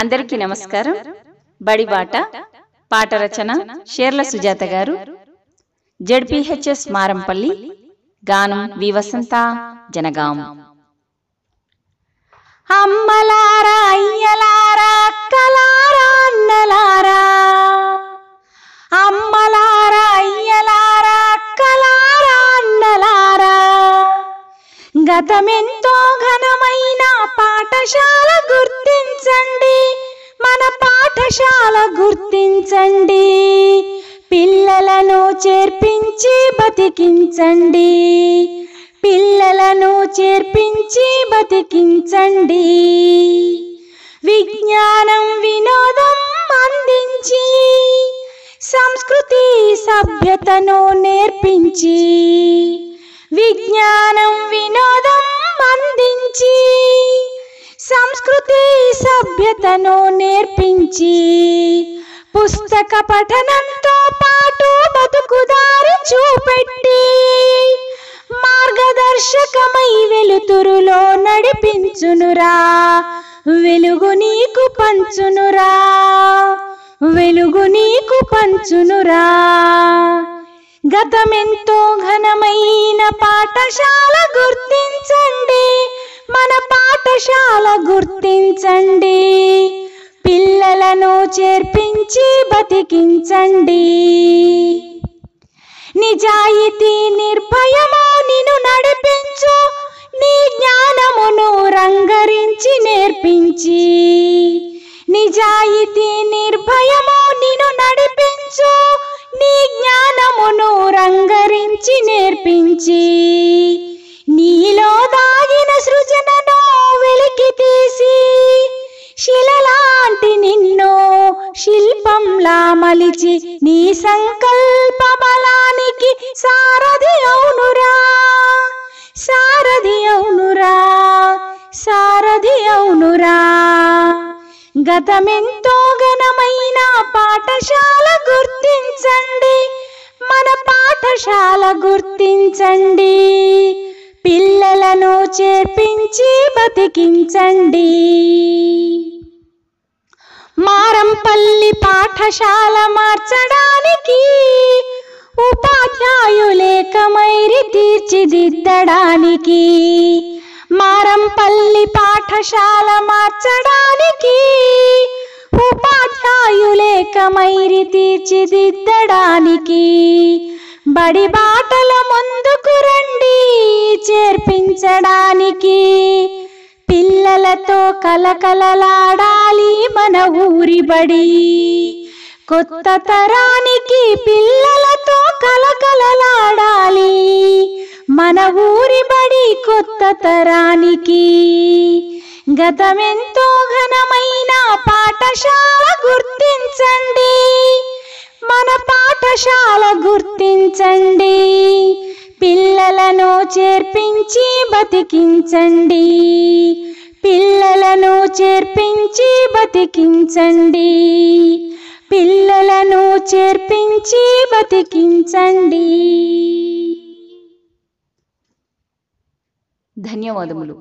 అందరికీ నమస్కారం. బడిబాట పాట రచన షేర్ల సుజాత గారు, జెడ్పీహెచ్ఎస్ మారంపల్లి, గానం వి వసంత, జనగాం. అమ్మలారా, అయ్యలారా, అక్కలారా, అన్నలారా, అమ్మలారా, అయ్యలారా, అక్కలారా, అన్నలారా, గతమెంతో ఘనమైన పాఠశాల గుర్తించండి, మన పాఠశాల గుర్తించండి, పిల్లలను చేర్పించి బతికించండి, పిల్లలను చేర్పించి బతికించండి, విజ్ఞానం వినోదం అందించి సంస్కృతి సభ్యతను నేర్పించి, విజ్ఞానం వినోదం అందించి సంస్కృతి సభ్యతను నేర్పించి, పుస్తక పఠనంతో పాటు బతుకుదారి చూపెట్టి మార్గదర్శకమై వెలుతురులో నడిపించునురా, వెలుగు నీకు పంచునురా, వెలుగు నీకు పంచునురా. గతమెంతో ఘనమైన పాఠశాల గుర్తించండి, మన పాఠశాల గుర్తించండి, పిల్లలను చేర్పించి బతికించండి, నిజాయితీ నిర్భయము నిన్ను నడిపించు, నీ జ్ఞానమును రంగరించి నేర్పించి, నిజాయితీ నిర్భయము నిన్ను నడిపించు, నీ జ్ఞానమును రంగరించి నేర్పించి, నీలో దాగిన సృజనను వెలికి తీసి శిలలాంటి నిన్ను శిల్పంలా మలిచి నీ సంకల్ప బలానికి సారథి అవునురా, సారథి అవునురా, సారథి అవునురా. గతమెంతో ఘనమైన పాఠశాల గుర్తించండి, మన పాఠశాల గుర్తించండి, పిల్లలను చేర్పించి బతికించండి. మారంపల్లి పాఠశాల మార్చడానికి ఉపాధ్యాయులేకమైరి తీర్చిదిద్దడానికి, మారంపల్లి పాఠశాల మార్చడానికి ఉపాధ్యాయులేకమైరి తీర్చిదిద్దడానికి, బడి బాటల ముందుకు రండి చేర్పించడానికి, పిల్లలతో కలకలలాడాలి మన ఊరి బడి, కొత్త తరానికి పిల్లలతో కలకలలాడాలి మన ఊరి బడి, కొత్త తరానికి. గతమెంతో ఘనమైన పాఠశాల గుర్తించండి, మన పాఠశాల గుర్తించండి, పిల్లలను చేర్పించి బతికించండి, పిల్లలను చేర్పించి బతికించండి, పిల్లలను చేర్పించి బతికించండి. ధన్యవాదములు.